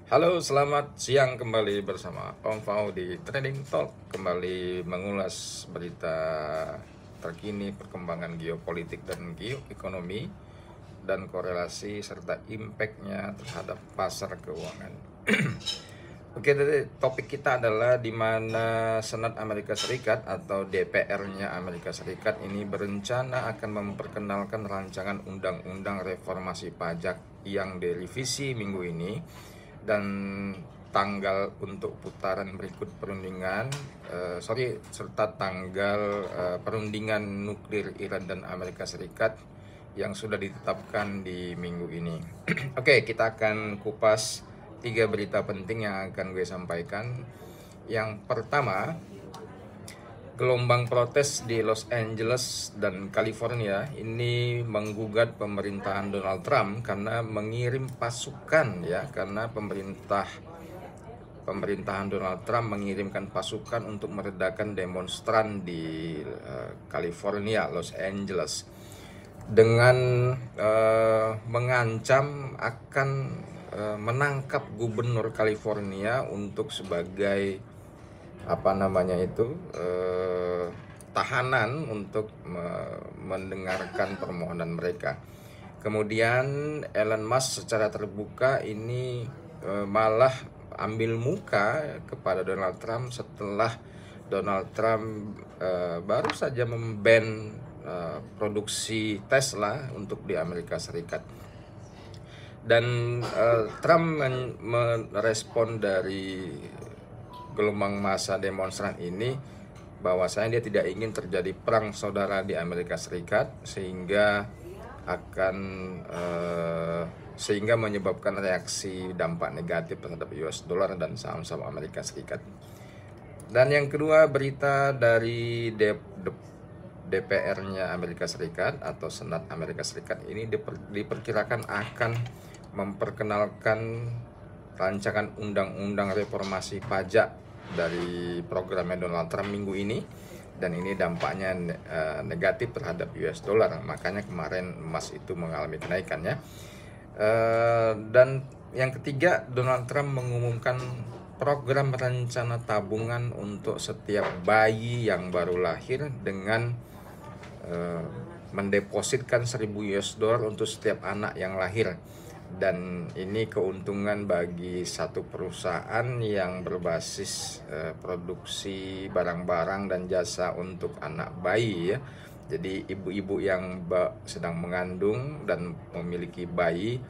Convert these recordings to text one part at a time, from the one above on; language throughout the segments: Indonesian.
Halo, selamat siang kembali bersama Om Fau di Trading Talk. Kembali mengulas berita terkini perkembangan geopolitik dan geoekonomi dan korelasi serta impact-nya terhadap pasar keuangan. Oke, jadi topik kita adalah di mana Senat Amerika Serikat atau DPR-nya Amerika Serikat ini berencana akan memperkenalkan rancangan undang-undang reformasi pajak yang direvisi minggu ini, dan tanggal untuk putaran berikut perundingan serta tanggal perundingan nuklir Iran dan Amerika Serikat yang sudah ditetapkan di minggu ini. Oke, kita akan kupas 3 berita penting yang akan gue sampaikan. Yang pertama, gelombang protes di Los Angeles dan California ini menggugat pemerintahan Donald Trump karena mengirim pasukan, karena pemerintahan Donald Trump mengirimkan pasukan untuk meredakan demonstran di California, Los Angeles, dengan mengancam akan menangkap gubernur California untuk sebagai tahanan untuk mendengarkan permohonan mereka. Kemudian Elon Musk secara terbuka ini malah ambil muka kepada Donald Trump setelah Donald Trump baru saja memban produksi Tesla untuk di Amerika Serikat. Dan Trump merespon dari gelombang massa demonstran ini bahwasanya dia tidak ingin terjadi perang saudara di Amerika Serikat sehingga menyebabkan reaksi dampak negatif terhadap US dollar dan saham-saham Amerika Serikat. Dan yang kedua, berita dari DPR-nya Amerika Serikat atau Senat Amerika Serikat ini diperkirakan akan memperkenalkan rancangan undang-undang reformasi pajak dari programnya Donald Trump minggu ini, dan ini dampaknya negatif terhadap US dollar. Makanya kemarin emas itu mengalami kenaikannya. Dan yang ketiga, Donald Trump mengumumkan program rencana tabungan untuk setiap bayi yang baru lahir dengan mendepositkan 1.000 US dollar untuk setiap anak yang lahir. Dan ini keuntungan bagi satu perusahaan yang berbasis produksi barang-barang dan jasa untuk anak bayi, ya. Jadi ibu-ibu yang sedang mengandung dan memiliki bayi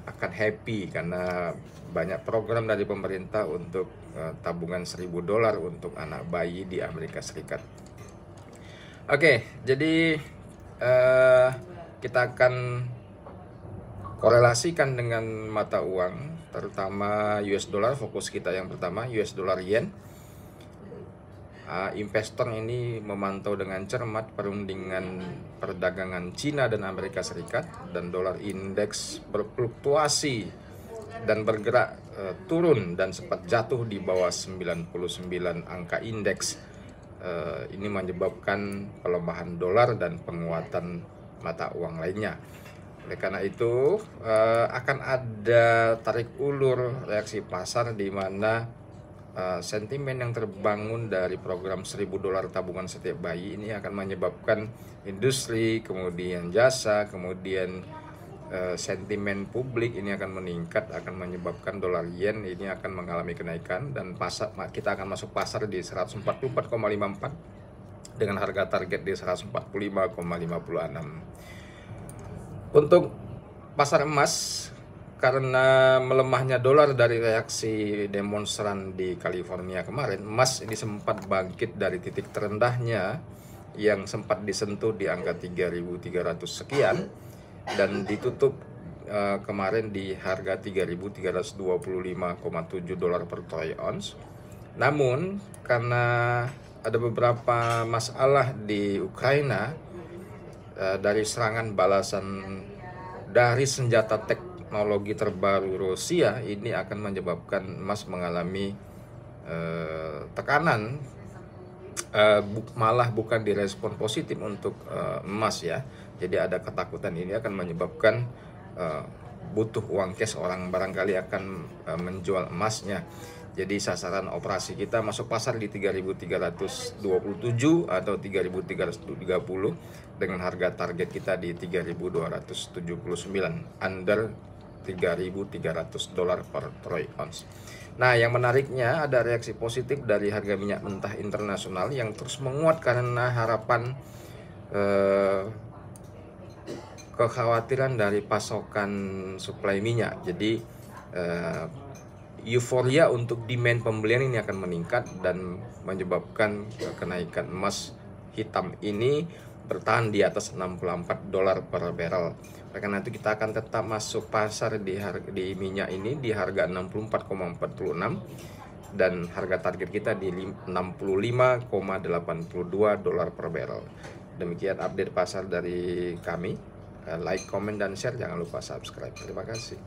akan happy karena banyak program dari pemerintah untuk tabungan 1.000 dolar untuk anak bayi di Amerika Serikat. Oke, jadi kita akan korelasikan dengan mata uang, terutama US dollar. Fokus kita yang pertama US dollar yen. Investor ini memantau dengan cermat perundingan perdagangan Cina dan Amerika Serikat, dan dolar indeks berfluktuasi dan bergerak turun dan sempat jatuh di bawah 99 angka indeks. Ini menyebabkan pelemahan dolar dan penguatan mata uang lainnya. Oleh karena itu akan ada tarik ulur reaksi pasar di mana sentimen yang terbangun dari program 1.000 dolar tabungan setiap bayi ini akan menyebabkan industri, kemudian jasa, kemudian sentimen publik ini akan meningkat, akan menyebabkan dolar yen ini akan mengalami kenaikan, dan kita akan masuk pasar di 144,54 dengan harga target di 145,56. Untuk pasar emas, karena melemahnya dolar dari reaksi demonstran di California kemarin, emas ini sempat bangkit dari titik terendahnya yang sempat disentuh di angka 3.300 sekian dan ditutup kemarin di harga 3.325,7 dolar per troy ounce. Namun karena ada beberapa masalah di Ukraina, dari serangan balasan dari senjata teknologi terbaru Rusia, ini akan menyebabkan emas mengalami tekanan, malah bukan direspon positif untuk emas, ya. Jadi ada ketakutan ini akan menyebabkan butuh uang cash, orang barangkali akan menjual emasnya. Jadi sasaran operasi kita masuk pasar di 3.327 atau 3.330 dengan harga target kita di 3.279, under $3.300 per troy ounce. Nah, yang menariknya ada reaksi positif dari harga minyak mentah internasional yang terus menguat karena harapan kekhawatiran dari pasokan suplai minyak. Jadi euforia untuk demand pembelian ini akan meningkat dan menyebabkan kenaikan emas hitam ini bertahan di atas $64 per barrel. Oleh karena itu kita akan tetap masuk pasar di minyak ini di harga 64,46 dan harga target kita di $65,82 per barrel. Demikian update pasar dari kami. Like, comment, dan share. Jangan lupa subscribe. Terima kasih.